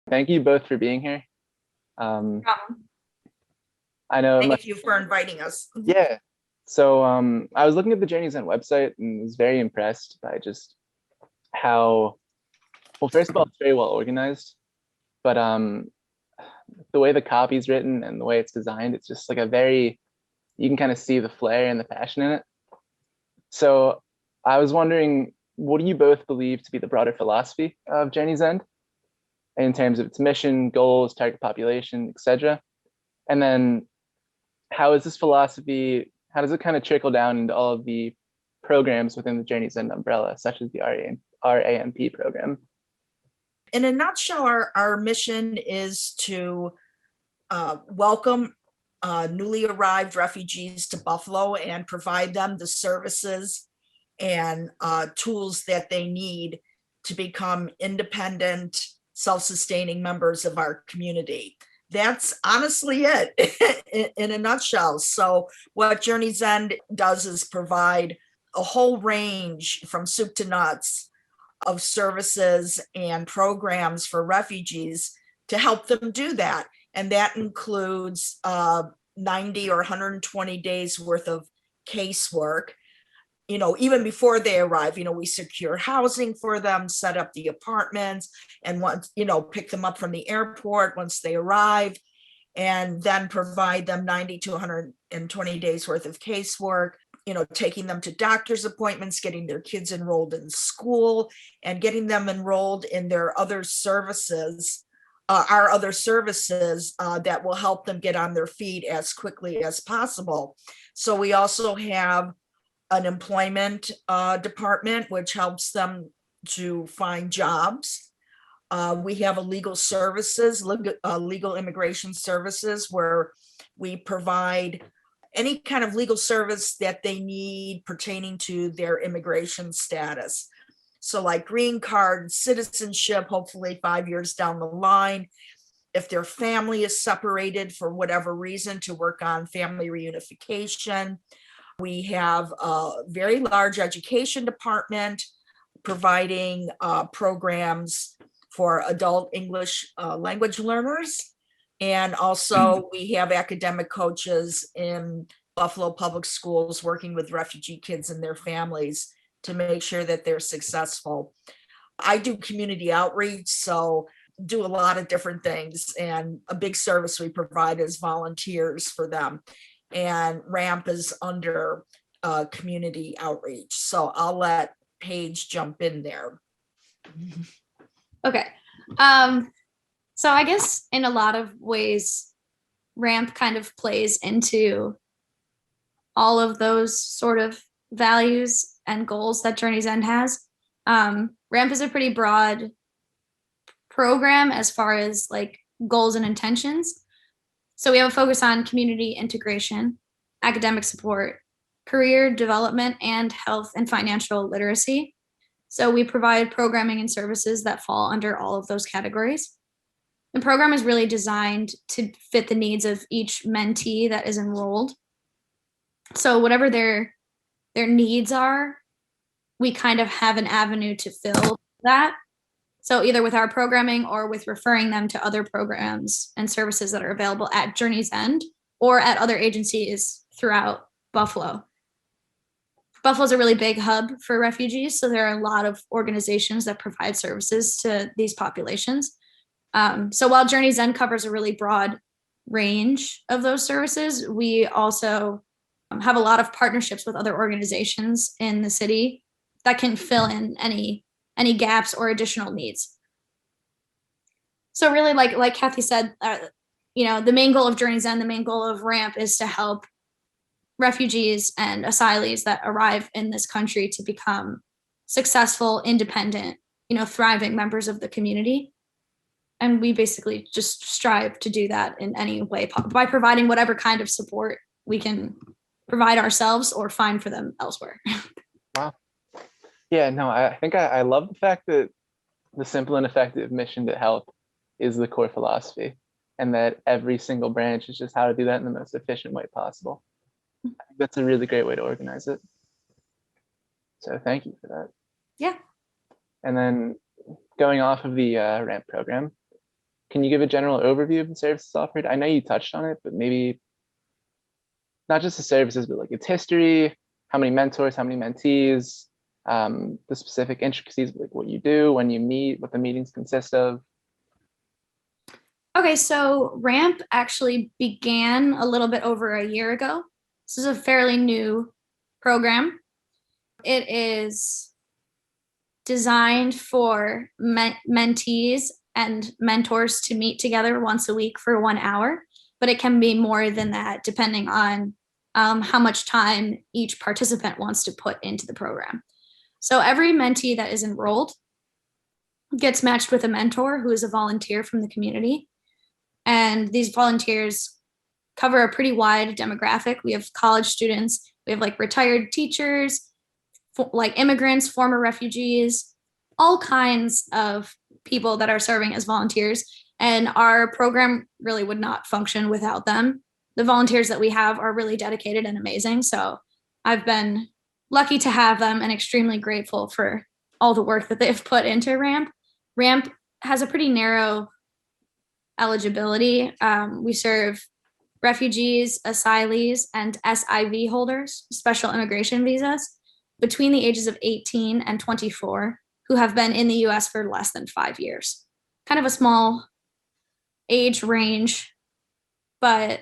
Thank you both for being here. Um, Problem. I know Thank you for inviting us. yeah. So I was looking at the Journey's End website and was very impressed by just how, well, first of all, it's very well organized, but the way the copy's written and the way it's designed, it's just like you can kind of see the flair and the passion in it. So I was wondering, what do you both believe to be the broader philosophy of Journey's End in terms of its mission, goals, target population, etc.? And then how is this philosophy, how does it kind of trickle down into all of the programs within the Journey's End umbrella, such as the RAMP program? In a nutshell, our mission is to welcome newly arrived refugees to Buffalo and provide them the services and tools that they need to become independent, self-sustaining members of our community. That's honestly it in a nutshell. So what Journey's End does is provide a whole range from soup to nuts of services and programs for refugees to help them do that. And that includes 90 or 120 days worth of casework. Even before they arrive, we secure housing for them, set up the apartments, and once, pick them up from the airport once they arrive, and then provide them 90 to 120 days worth of casework, taking them to doctor's appointments, getting their kids enrolled in school, and getting them enrolled in their other services, our other services that will help them get on their feet as quickly as possible. So we also have an employment department, which helps them to find jobs. We have a legal immigration services, where we provide any kind of legal service that they need pertaining to their immigration status. So like green card, citizenship, hopefully 5 years down the line. If their family is separated for whatever reason, to work on family reunification. We have a very large education department providing programs for adult English language learners. And also we have academic coaches in Buffalo Public Schools working with refugee kids and their families to make sure that they're successful. I do community outreach, so do a lot of different things. And a big service we provide is volunteers for them. And RAMP is under community outreach. So I'll let Paige jump in there. Okay. So I guess in a lot of ways, RAMP kind of plays into all of those sort of values and goals that Journey's End has. RAMP is a pretty broad program as far as like goals and intentions. So we have a focus on community integration, academic support, career development, and health and financial literacy. So we provide programming and services that fall under all of those categories. The program is really designed to fit the needs of each mentee that is enrolled. So whatever their needs are, we kind of have an avenue to fill that. So either with our programming or with referring them to other programs and services that are available at Journey's End or at other agencies throughout Buffalo. Buffalo is a really big hub for refugees, so there are a lot of organizations that provide services to these populations. So while Journey's End covers a really broad range of those services, we also have a lot of partnerships with other organizations in the city that can fill in any gaps or additional needs. So really, like Kathy said, the main goal of Journey's End, the main goal of RAMP is to help refugees and asylees that arrive in this country to become successful, independent, thriving members of the community. And we basically just strive to do that in any way by providing whatever kind of support we can provide ourselves or find for them elsewhere. Wow. Yeah, no, I think I love the fact that the simple and effective mission to help is the core philosophy, and that every single branch is just how to do that in the most efficient way possible. I think that's a really great way to organize it. So thank you for that. Yeah. And then going off of the RAMP program, can you give a general overview of the services offered? I know you touched on it, but maybe not just the services, but like its history, how many mentors, how many mentees, the specific intricacies of like what you do when you meet, what the meetings consist of. Okay, so RAMP actually began a little bit over a year ago. This is a fairly new program. It is designed for mentees and mentors to meet together once a week for 1 hour, but it can be more than that depending on how much time each participant wants to put into the program. So every mentee that is enrolled gets matched with a mentor who is a volunteer from the community. And these volunteers cover a pretty wide demographic. We have college students, we have like retired teachers, like immigrants, former refugees, all kinds of people that are serving as volunteers. And our program really would not function without them. The volunteers that we have are really dedicated and amazing. So I've been lucky to have them and extremely grateful for all the work that they've put into RAMP. RAMP has a pretty narrow eligibility. We serve refugees, asylees, and SIV holders, special immigration visas, between the ages of 18 and 24 who have been in the US for less than 5 years. Kind of a small age range, but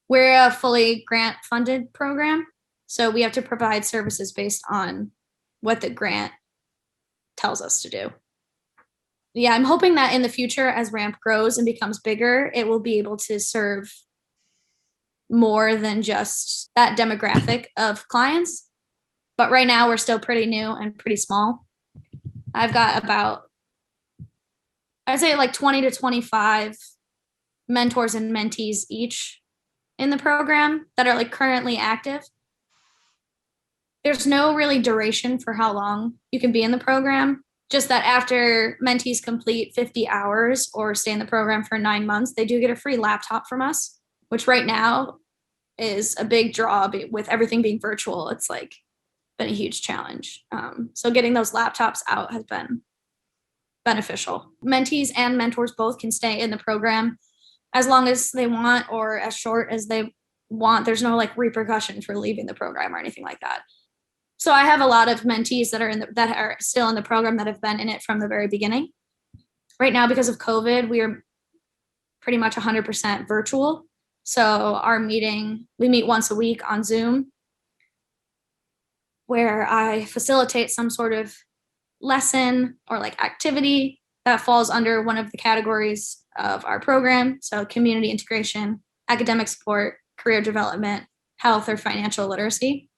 we're a fully grant funded program. So we have to provide services based on what the grant tells us to do. Yeah, I'm hoping that in the future, as RAMP grows and becomes bigger, it will be able to serve more than just that demographic of clients. But right now, we're still pretty new and pretty small. I've got about, I'd say like 20 to 25 mentors and mentees each in the program that are like currently active. There's no really duration for how long you can be in the program. Just that after mentees complete 50 hours or stay in the program for 9 months, they do get a free laptop from us, which right now is a big draw with everything being virtual. It's like been a huge challenge. So getting those laptops out has been beneficial. Mentees and mentors both can stay in the program as long as they want or as short as they want. There's no like repercussion for leaving the program or anything like that. So I have a lot of mentees that are still in the program that have been in it from the very beginning. Right now, because of COVID, we are pretty much 100% virtual. So we meet once a week on Zoom, where I facilitate some sort of lesson or like activity that falls under one of the categories of our program. So community integration, academic support, career development, health, or financial literacy.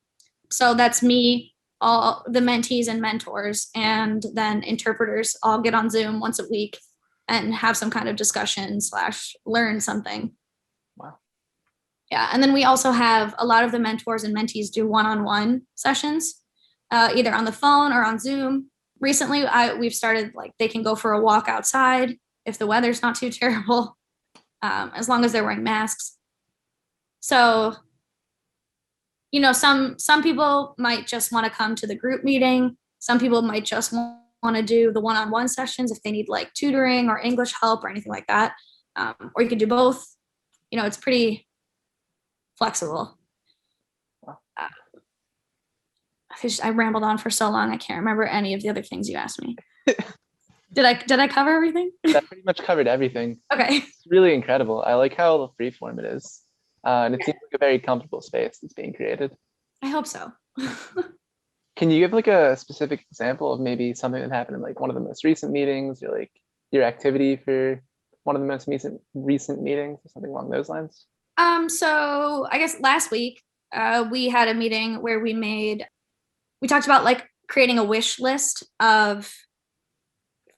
So that's me, all the mentees and mentors, and then interpreters all get on Zoom once a week and have some kind of discussion / learn something. Wow. Yeah, and then we also have a lot of the mentors and mentees do one-on-one sessions, either on the phone or on Zoom. Recently, we've started like they can go for a walk outside if the weather's not too terrible, as long as they're wearing masks. So, you know, some people might just want to come to the group meeting. Some people might just want to do the one-on-one sessions if they need like tutoring or English help or anything like that. Or you could do both. You know, it's pretty flexible. I rambled on for so long, I can't remember any of the other things you asked me. Did I cover everything? That pretty much covered everything. Okay. It's really incredible. I like how free form it is. And it seems like a very comfortable space that's being created. I hope so. Can you give like a specific example of maybe something that happened in like one of the most recent meetings, or like your activity for one of the most recent meetings, or something along those lines? So I guess last week we had a meeting where we talked about like creating a wish list of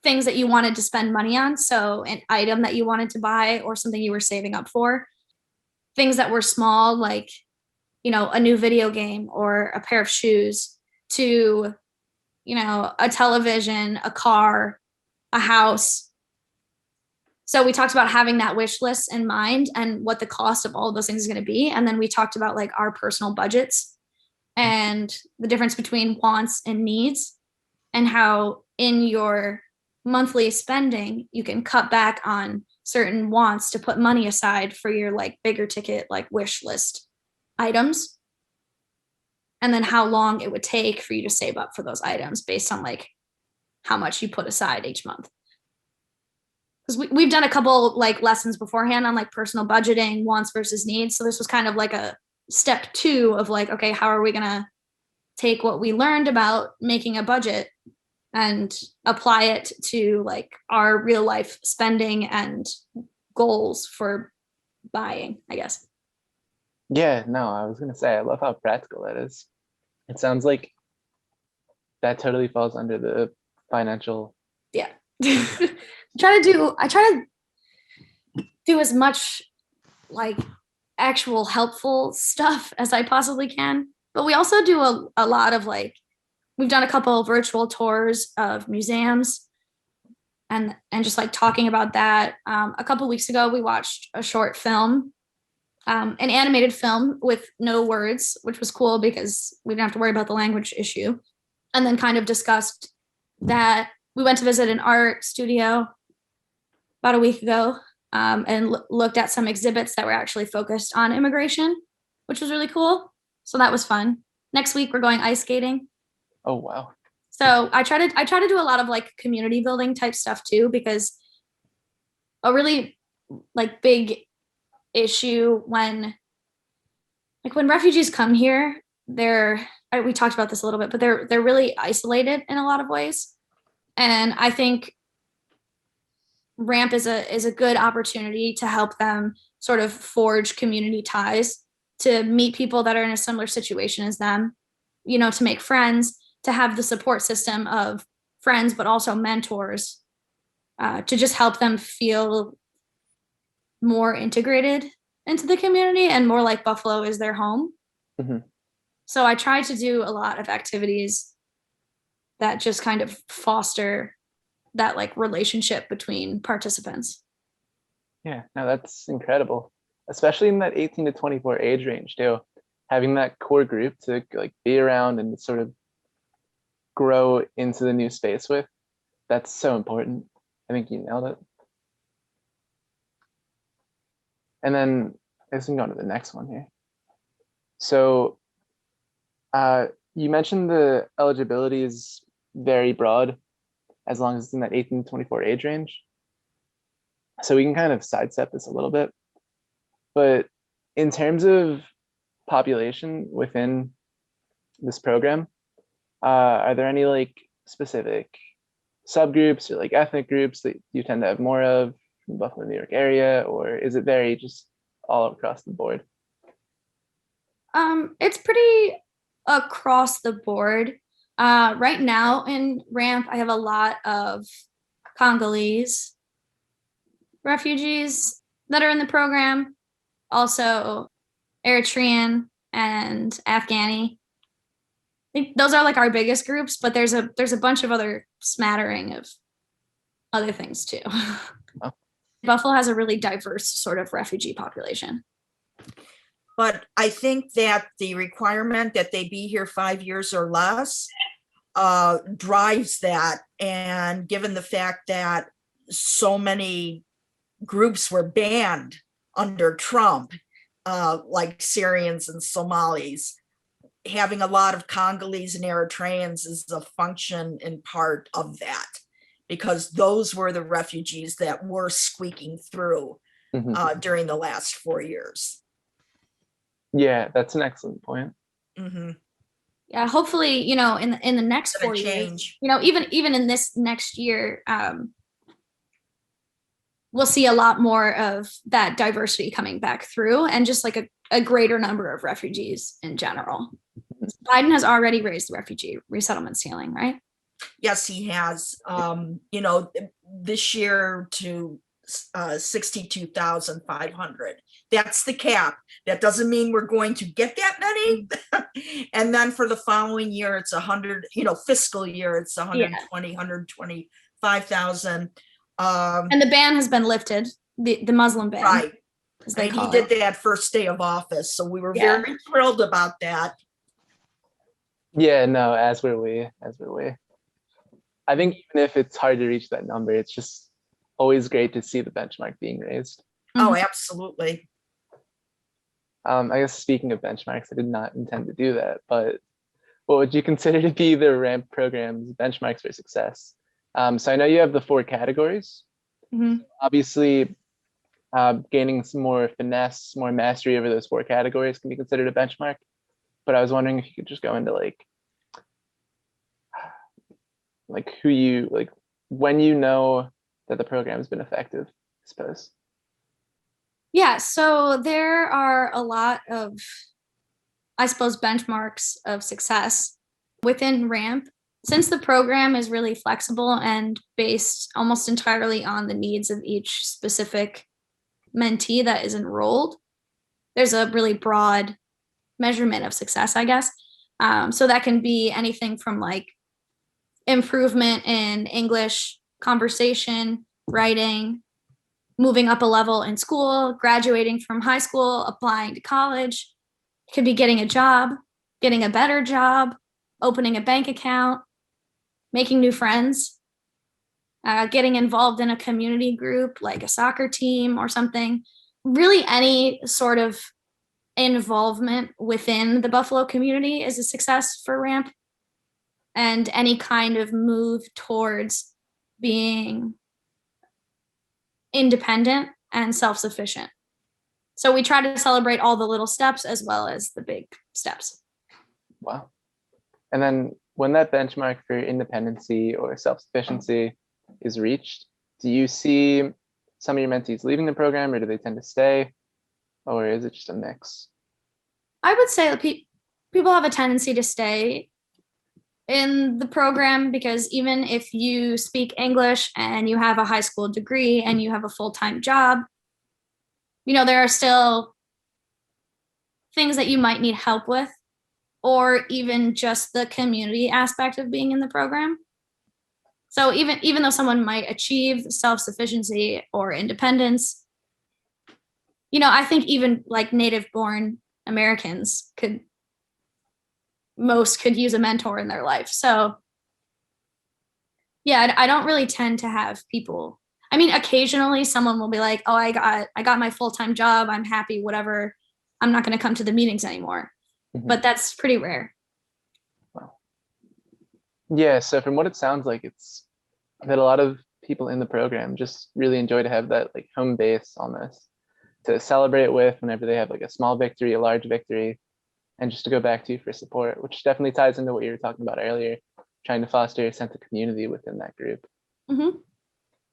things that you wanted to spend money on. So an item that you wanted to buy or something you were saving up for. Things that were small, like, you know, a new video game or a pair of shoes, to, you know, a television, a car, a house. So we talked about having that wish list in mind and what the cost of all of those things is going to be. And then we talked about like our personal budgets and the difference between wants and needs, and how in your monthly spending, you can cut back on certain wants to put money aside for your like bigger ticket, like wish list items. And then how long it would take for you to save up for those items based on like how much you put aside each month. Because we've done a couple like lessons beforehand on like personal budgeting, wants versus needs. So this was kind of like a step 2 of like, okay, how are we going to take what we learned about making a budget and apply it to like our real life spending and goals for buying, I guess. Yeah, no, I was gonna say I love how practical that is. It sounds like that totally falls under the financial. Yeah. I try to do as much like actual helpful stuff as I possibly can. But we also do a lot of like, we've done a couple of virtual tours of museums and just like talking about that. A couple weeks ago, we watched a short film, an animated film with no words, which was cool because we didn't have to worry about the language issue. And then kind of discussed that we went to visit an art studio about a week ago, and looked at some exhibits that were actually focused on immigration, which was really cool. So that was fun. Next week, we're going ice skating. Oh, wow. So I try to do a lot of like community building type stuff too, because a really like big issue when refugees come here, we talked about this a little bit, but they're really isolated in a lot of ways. And I think RAMP is a good opportunity to help them sort of forge community ties, to meet people that are in a similar situation as them, to make friends, to have the support system of friends, but also mentors, to just help them feel more integrated into the community and more like Buffalo is their home. Mm-hmm. So I try to do a lot of activities that just kind of foster that like relationship between participants. Yeah, no, that's incredible, especially in that 18 to 24 age range too. Having that core group to like be around and sort of grow into the new space with, that's so important. I think you nailed it. And then I guess we can go to the next one here. So you mentioned the eligibility is very broad as long as it's in that 18 to 24 age range. So we can kind of sidestep this a little bit. But in terms of population within this program, are there any like specific subgroups or like ethnic groups that you tend to have more of in the Buffalo, New York area, or is it very just all across the board? It's pretty across the board. Right now in RAMP, I have a lot of Congolese refugees that are in the program, also Eritrean and Afghani. I think those are like our biggest groups, but there's a bunch of other smattering of other things too. Oh. Buffalo has a really diverse sort of refugee population. But I think that the requirement that they be here 5 years or less drives that. And given the fact that so many groups were banned under Trump, like Syrians and Somalis, having a lot of Congolese and Eritreans is a function in part of that, because those were the refugees that were squeaking through during the last 4 years. Yeah, that's an excellent point. Mm-hmm. Yeah, hopefully, in the next 4 years, even in this next year, we'll see a lot more of that diversity coming back through, and just like a greater number of refugees in general. Biden has already raised the refugee resettlement ceiling, right? Yes, he has. This year to 62,500. That's the cap. That doesn't mean we're going to get that many. And then for the following year, it's 100, fiscal year, it's 120, 125,000. And the ban has been lifted, the Muslim ban. Right. And he did that first day of office. So we were very thrilled about that. Yeah, no, as were we. I think even if it's hard to reach that number, it's just always great to see the benchmark being raised. Oh, absolutely. I guess speaking of benchmarks, I did not intend to do that, but what would you consider to be the RAMP program's benchmarks for success? So I know you have the 4 categories. Mhm. Obviously, gaining some more finesse, more mastery over those 4 categories can be considered a benchmark. But I was wondering if you could just go into like who you like when you know that the program has been effective, I suppose. Yeah, so there are a lot of, I suppose, benchmarks of success within RAMP. Since the program is really flexible and based almost entirely on the needs of each specific mentee that is enrolled, there's a really broad measurement of success, I guess. So that can be anything from like improvement in English, conversation, writing, moving up a level in school, graduating from high school, applying to college. It could be getting a job, getting a better job, opening a bank account, making new friends, getting involved in a community group like a soccer team or something. Really, any sort of involvement within the Buffalo community is a success for RAMP, and any kind of move towards being independent and self-sufficient. So we try to celebrate all the little steps as well as the big steps. Wow. And then when that benchmark for independency or self-sufficiency is reached, do you see some of your mentees leaving the program, or do they tend to stay, or is it just a mix? I would say people have a tendency to stay in the program because even if you speak English and you have a high school degree and you have a full-time job, there are still things that you might need help with, or even just the community aspect of being in the program. So even though someone might achieve self-sufficiency or independence, I think even like native-born Americans could use a mentor in their life. So yeah, I don't really tend to have people. I mean, occasionally someone will be like, "Oh, I got my full-time job. I'm happy, whatever. I'm not going to come to the meetings anymore." Mhm. But that's pretty rare. Wow. Yeah, so from what it sounds like, it's that a lot of people in the program just really enjoy to have that like home base almost to celebrate with whenever they have like a small victory, a large victory, and just to go back to for support, which definitely ties into what you were talking about earlier, trying to foster a sense of community within that group. Mm-hmm.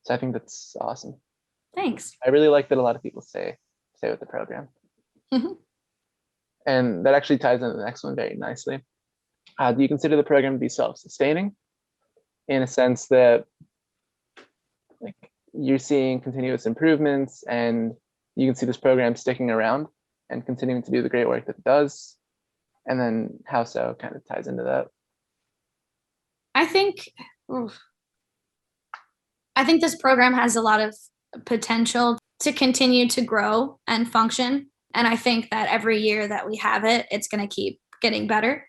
So I think that's awesome. Thanks. I really like that a lot of people stay with the program. Mm-hmm. And that actually ties into the next one very nicely. Do you consider the program to be self-sustaining in a sense that like you're seeing continuous improvements and you can see this program sticking around and continuing to do the great work that it does? And then how so kind of ties into that. I think this program has a lot of potential to continue to grow and function. And I think that every year that we have it, it's going to keep getting better,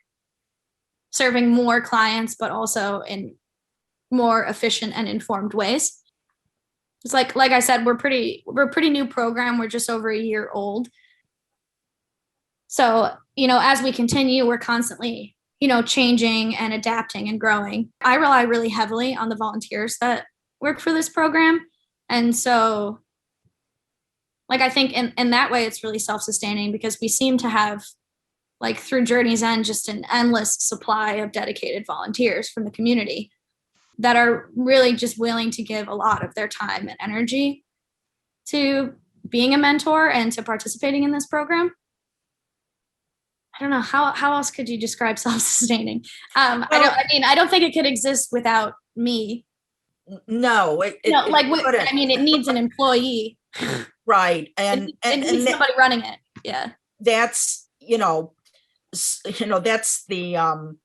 serving more clients, but also in more efficient and informed ways. It's like I said, we're a pretty new program. We're just over a year old. So, as we continue, we're constantly, changing and adapting and growing. I rely really heavily on the volunteers that work for this program. And so, I think in that way, it's really self-sustaining because we seem to have, through Journey's End, just an endless supply of dedicated volunteers from the community that are really just willing to give a lot of their time and energy to being a mentor and to participating in this program. I don't know how else could you describe self-sustaining. I don't think it could exist without me. No, it needs an employee. Right. And needs somebody running it. Yeah. That's, that's the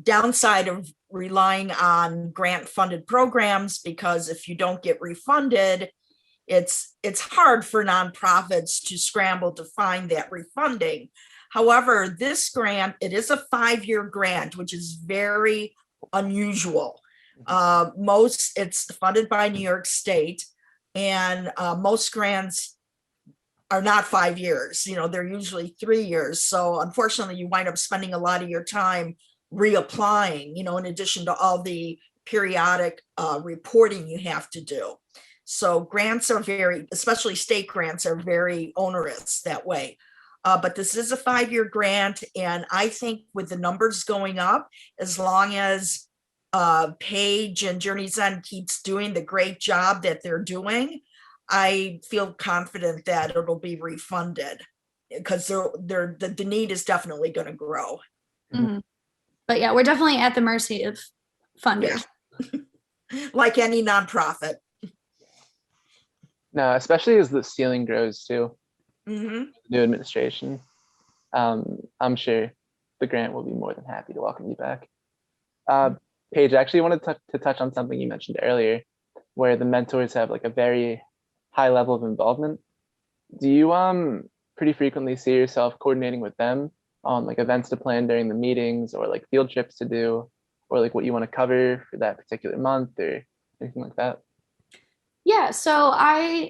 downside of relying on grant funded programs, because if you don't get refunded, it's hard for nonprofits to scramble to find that refunding. However, this grant, it is a 5-year grant, which is very unusual. It's funded by New York State, and most grants are not 5 years. They're usually 3 years. So unfortunately, you wind up spending a lot of your time reapplying, in addition to all the periodic reporting you have to do. So grants are especially state grants are very onerous that way. But this is a 5-year grant. And I think with the numbers going up, as long as Paige and Journey's End keeps doing the great job that they're doing, I feel confident that it'll be refunded, because the need is definitely going to grow. Mhm. But yeah, we're definitely at the mercy of funders. Yeah. Like any nonprofit. No, especially as the ceiling grows too. Mm-hmm. New administration. I'm sure the grant will be more than happy to welcome you back. Paige, I actually wanted to touch on something you mentioned earlier, where the mentors have like a very high level of involvement. Do you pretty frequently see yourself coordinating with them on like events to plan during the meetings, or like field trips to do, or like what you want to cover for that particular month or anything like that? Yeah, so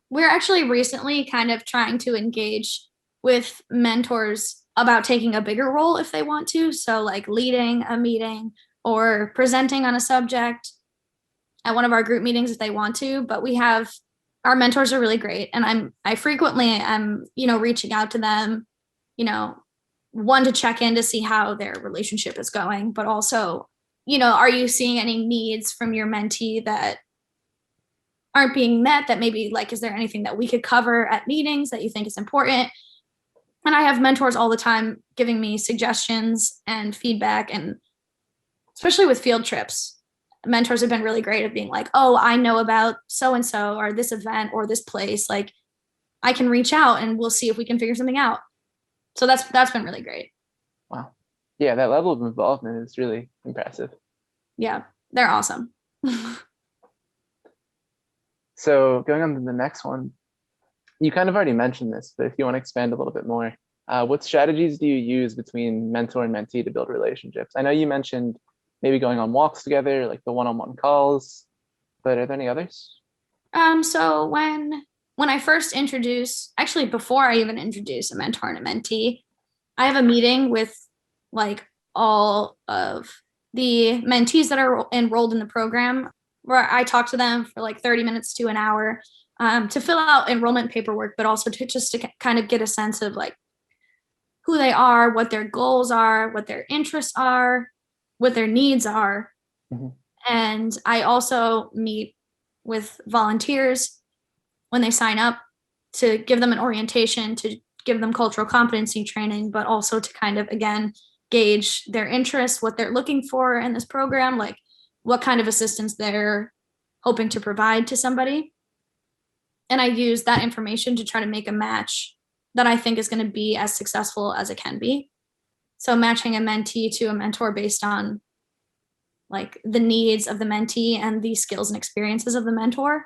we're actually recently kind of trying to engage with mentors about taking a bigger role if they want to. So like leading a meeting or presenting on a subject at one of our group meetings if they want to. But our mentors are really great, and I frequently am, reaching out to them, one, to check in to see how their relationship is going, but also, are you seeing any needs from your mentee that aren't being met, that maybe like, is there anything that we could cover at meetings that you think is important? And I have mentors all the time giving me suggestions and feedback, and especially with field trips, mentors have been really great at being like, oh, I know about so-and-so or this event or this place. Like, I can reach out and we'll see if we can figure something out. So that's been really great. Wow. Yeah, that level of involvement is really impressive. Yeah, they're awesome. So going on to the next one, you kind of already mentioned this, but if you want to expand a little bit more, what strategies do you use between mentor and mentee to build relationships? I know you mentioned maybe going on walks together, like the one-on-one calls, but are there any others? So when I first actually before I even introduce a mentor and a mentee, I have a meeting with like all of the mentees that are enrolled in the program, where I talk to them for like 30 minutes to an hour to fill out enrollment paperwork, but also to kind of get a sense of like who they are, what their goals are, what their interests are, what their needs are. Mm-hmm. And I also meet with volunteers when they sign up to give them an orientation, to give them cultural competency training, but also to kind of, again, gauge their interests, what they're looking for in this program, like what kind of assistance they're hoping to provide to somebody. And I use that information to try to make a match that I think is going to be as successful as it can be. So matching a mentee to a mentor based on like the needs of the mentee and the skills and experiences of the mentor,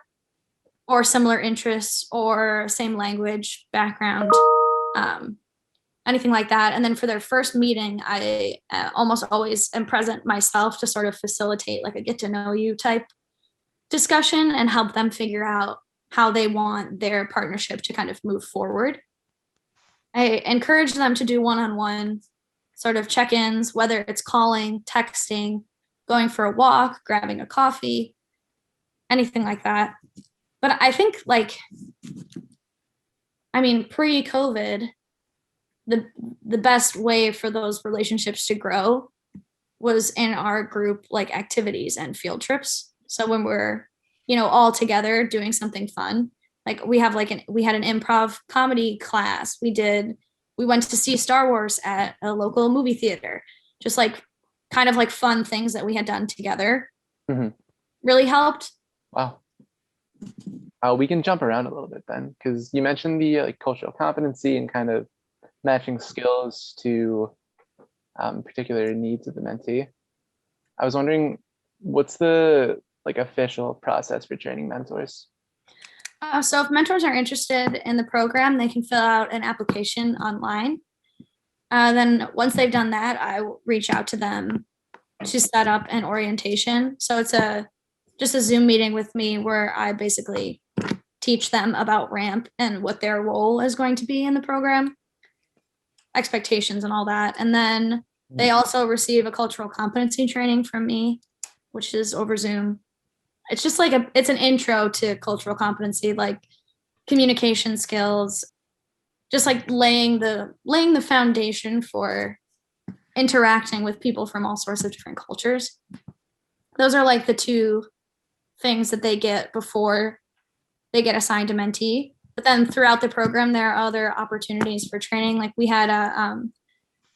or similar interests or same language background, anything like that. And then for their first meeting, I almost always am present myself to sort of facilitate like a get to know you type discussion and help them figure out how they want their partnership to kind of move forward. I encourage them to do one-on-one sort of check-ins, whether it's calling, texting, going for a walk, grabbing a coffee, anything like that. But I think pre-COVID, the best way for those relationships to grow was in our group like activities and field trips. So when we're, all together doing something fun, like we had an improv comedy class. We went to see Star Wars at a local movie theater, just like kind of like fun things that we had done together. Mm-hmm. Really helped. Wow. We can jump around a little bit then, because you mentioned the like cultural competency and kind of matching skills to particular needs of the mentee. I was wondering, what's the like official process for training mentors? So if mentors are interested in the program, they can fill out an application online. Then once they've done that, I will reach out to them to set up an orientation. So it's just a Zoom meeting with me where I basically teach them about RAMP and what their role is going to be in the program, expectations and all that. And then they also receive a cultural competency training from me, which is over Zoom. It's just like it's an intro to cultural competency, like communication skills, just like laying the foundation for interacting with people from all sorts of different cultures. Those are like the two things that they get before they get assigned a mentee. But then throughout the program, there are other opportunities for training. Like we had a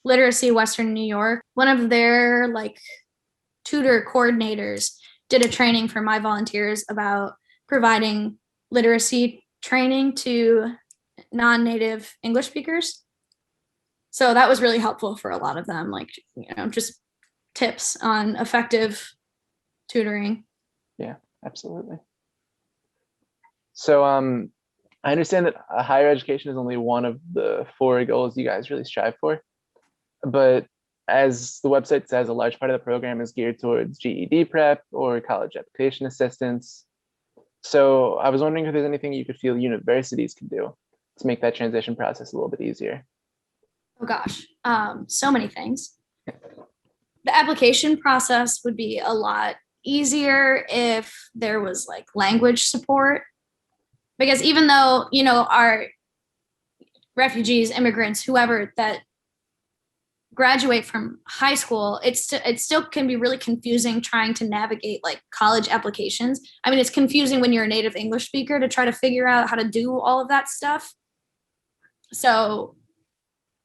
Literacy Western New York. One of their like tutor coordinators did a training for my volunteers about providing literacy training to non-native English speakers. So that was really helpful for a lot of them, like, just tips on effective tutoring. Yeah, absolutely. So I understand that higher education is only one of the 4 goals you guys really strive for, but as the website says, a large part of the program is geared towards GED prep or college application assistance. So I was wondering if there's anything you could feel universities can do to make that transition process a little bit easier. Oh gosh, so many things. The application process would be a lot easier if there was like language support, because even though, our refugees, immigrants, whoever that graduate from high school, it still can be really confusing trying to navigate like college applications. I mean, it's confusing when you're a native English speaker to try to figure out how to do all of that stuff. So,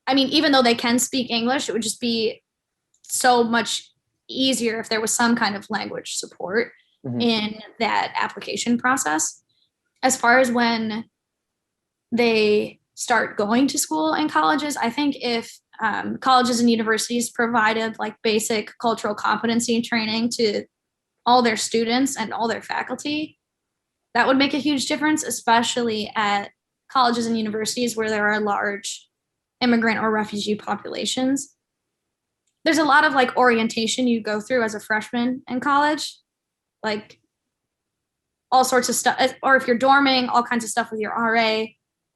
I mean, even though they can speak English, it would just be so much easier if there was some kind of language support in that application process. As far as when they start going to school and colleges, I think if colleges and universities provided like basic cultural competency training to all their students and all their faculty, that would make a huge difference, especially at colleges and universities where there are large immigrant or refugee populations. There's a lot of like orientation you go through as a freshman in college, like all sorts of stuff, or if you're dorming, all kinds of stuff with your RA.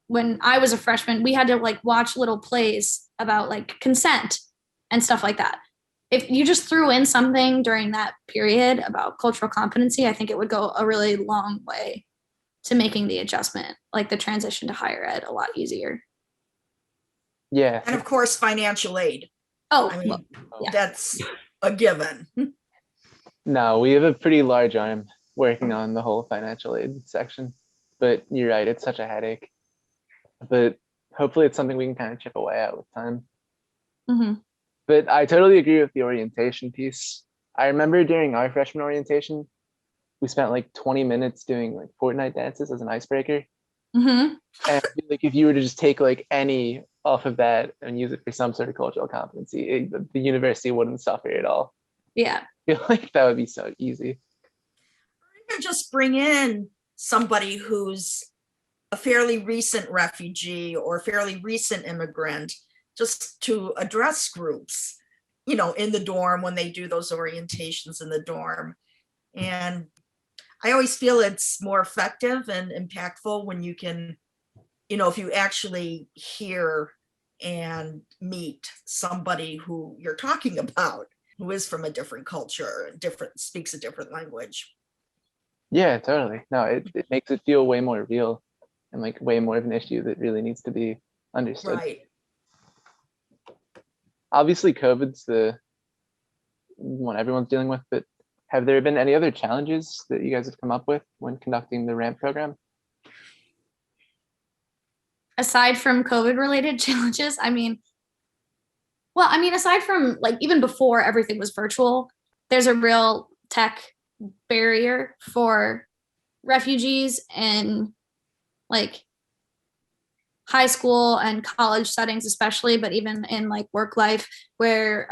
When I was a freshman, we had to like watch little plays about like consent and stuff like that. If you just threw in something during that period about cultural competency, I think it would go a really long way to making the adjustment, like the transition to higher ed, a lot easier. Yeah. And of course, financial aid. Oh, I mean, well, yeah. That's a given. No, we have a pretty large arm working on the whole financial aid section, but you're right, it's such a headache. But hopefully it's something we can kind of chip away at with time. But I totally agree with the orientation piece. I remember during our freshman orientation, we spent like 20 minutes doing like Fortnite dances as an icebreaker. And I feel like if you were to just take like any off of that and use it for some sort of cultural competency, the university wouldn't suffer at all. Yeah. I feel like that would be so easy. Or just bring in somebody who's a fairly recent refugee or fairly recent immigrant, just to address groups, in the dorm when they do those orientations in the dorm. And I always feel it's more effective and impactful when you can, if you actually hear and meet somebody who you're talking about, who is from a different culture, speaks a different language. Yeah, totally. No, it makes it feel way more real and like way more of an issue that really needs to be understood. Right. Obviously, COVID's the one everyone's dealing with, but have there been any other challenges that you guys have come up with when conducting the RAMP program? Aside from COVID related challenges, aside from like even before everything was virtual, there's a real tech barrier for refugees in like high school and college settings, especially, but even in like work life where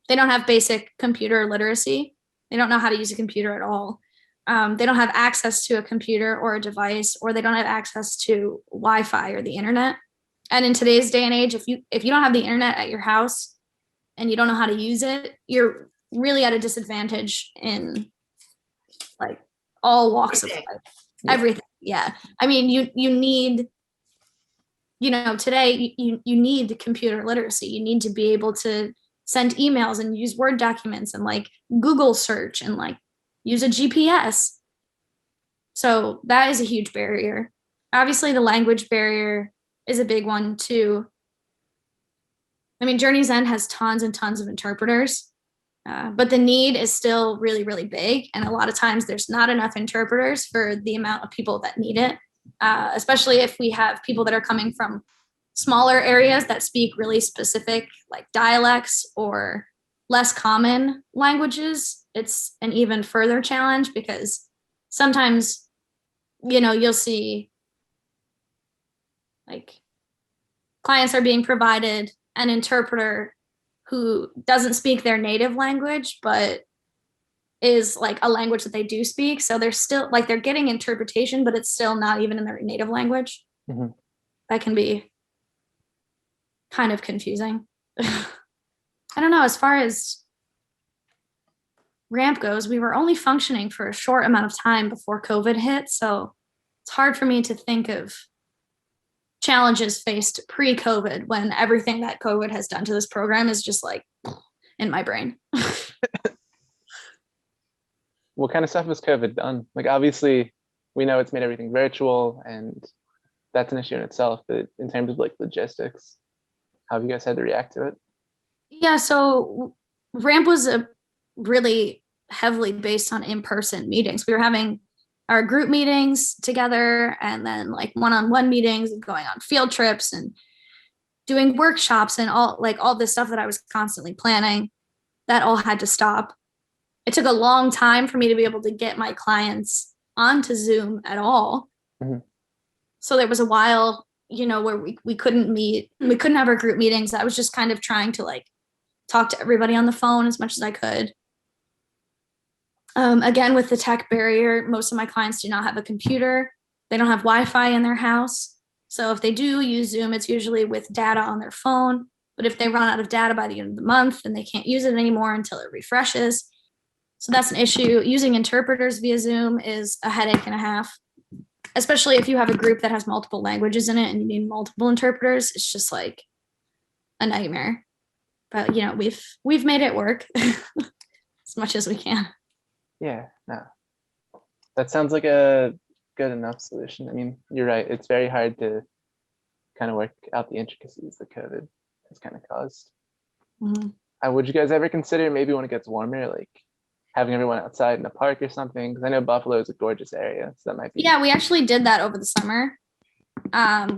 they don't have basic computer literacy. They don't know how to use a computer at all. They don't have access to a computer or a device, or they don't have access to Wi-Fi or the internet. And in today's day and age, if you don't have the internet at your house and you don't know how to use it, you're really at a disadvantage in like all walks of life. Everything. Yeah. I mean, you need, today you need computer literacy. You need to be able to send emails and use Word documents and like Google search and like use a GPS. So that is a huge barrier. Obviously, the language barrier is a big one too. I mean, Journey's End has tons and tons of interpreters, but the need is still really, really big. And a lot of times there's not enough interpreters for the amount of people that need it, especially if we have people that are coming from smaller areas that speak really specific like dialects or less common languages. It's an even further challenge because sometimes, you'll see like clients are being provided an interpreter who doesn't speak their native language, but is like a language that they do speak. So they're still like, they're getting interpretation, but it's still not even in their native language. Mm-hmm. That can be kind of confusing. I don't know. As far as ramp goes, we were only functioning for a short amount of time before COVID hit. So it's hard for me to think of challenges faced pre-COVID when everything that COVID has done to this program is just like in my brain. What kind of stuff has COVID done? Like, obviously, we know it's made everything virtual, and that's an issue in itself. But in terms of like logistics, how have you guys had to react to it? Yeah, so ramp was a really heavily based on in-person meetings. We were having our group meetings together and then like one-on-one meetings and going on field trips and doing workshops and all this stuff that I was constantly planning. That all had to stop. It took a long time for me to be able to get my clients onto Zoom at all. Mm-hmm. So there was a while, where we couldn't meet. We couldn't have our group meetings. I was just kind of trying to like talk to everybody on the phone as much as I could. Again, with the tech barrier, most of my clients do not have a computer. They don't have Wi-Fi in their house. So if they do use Zoom, it's usually with data on their phone. But if they run out of data by the end of the month, then they can't use it anymore until it refreshes. So that's an issue. Using interpreters via Zoom is a headache and a half, especially if you have a group that has multiple languages in it and you need multiple interpreters. It's just like a nightmare. But we've made it work as much as we can. Yeah, no, that sounds like a good enough solution. I mean, you're right. It's very hard to kind of work out the intricacies that COVID has kind of caused. Mm-hmm. Would you guys ever consider maybe when it gets warmer, like having everyone outside in a park or something? Because I know Buffalo is a gorgeous area, so that might be. Yeah, we actually did that over the summer.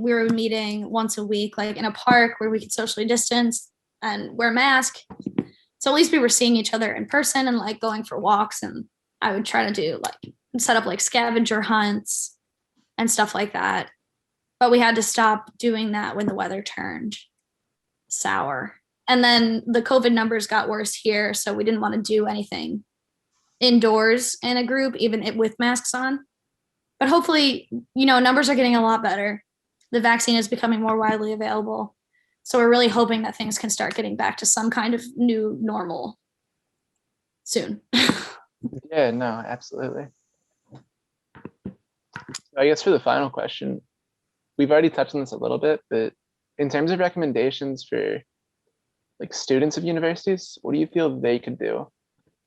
We were meeting once a week, like in a park where we could socially distance and wear a mask. So at least we were seeing each other in person and like going for walks. And I would try to do like set up like scavenger hunts and stuff like that. But we had to stop doing that when the weather turned sour. And then the COVID numbers got worse here. So we didn't want to do anything indoors in a group, even with masks on. But hopefully, numbers are getting a lot better. The vaccine is becoming more widely available. So we're really hoping that things can start getting back to some kind of new normal soon. Yeah, no, absolutely. I guess for the final question, we've already touched on this a little bit, but in terms of recommendations for like students of universities, what do you feel they could do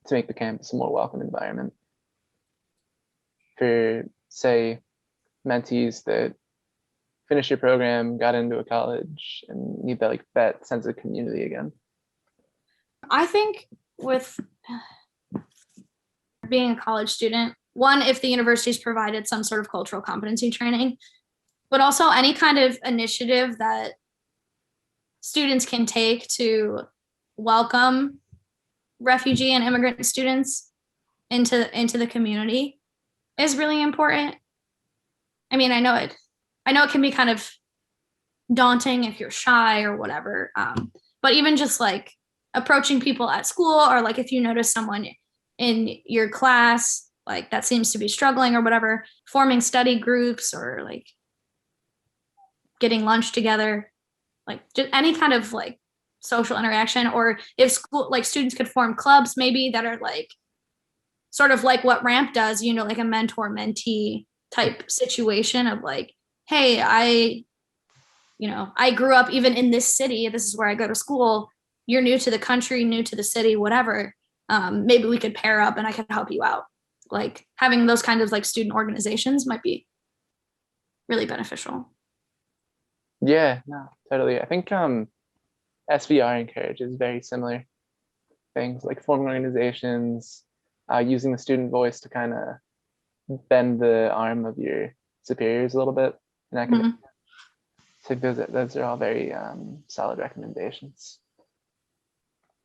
to make the campus a more welcome environment for, say, mentees that finish your program, got into a college, and need that sense of community again? I think with being a college student, one, if the university's provided some sort of cultural competency training, but also any kind of initiative that students can take to welcome refugee and immigrant students into the community is really important. I mean, I know it can be kind of daunting if you're shy or whatever. But even just like approaching people at school, or like if you notice someone in your class like that seems to be struggling or whatever, forming study groups or like getting lunch together, like just any kind of like social interaction, or if school, like students could form clubs maybe that are like sort of like what Ramp does, you know, like a mentor mentee type situation of like, hey, I grew up even in this city. This is where I go to school. You're new to the country, new to the city, whatever. Maybe we could pair up and I could help you out. Like having those kind of like student organizations might be really beneficial. Yeah, no, totally. I think SVR encourages very similar things like forming organizations, using the student voice to kind of bend the arm of your superiors a little bit. And I can think those are all very solid recommendations.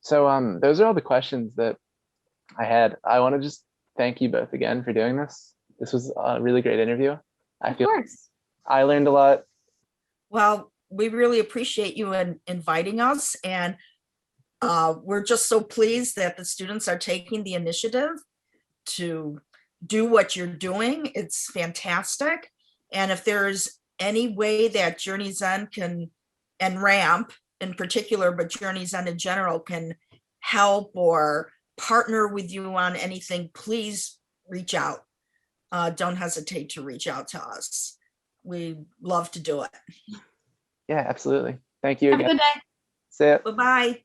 So those are all the questions that I had. I want to just thank you both again for doing this. This was a really great interview. Of course. I learned a lot. Well, we really appreciate you inviting us, and we're just so pleased that the students are taking the initiative to do what you're doing. It's fantastic. And if there's any way that Journey's End can, and Ramp in particular, but Journey's End in general, can help or partner with you on anything, please reach out. Don't hesitate to reach out to us. We'd love to do it. Yeah, absolutely. Thank you Have a again. good day. See ya. Bye-bye.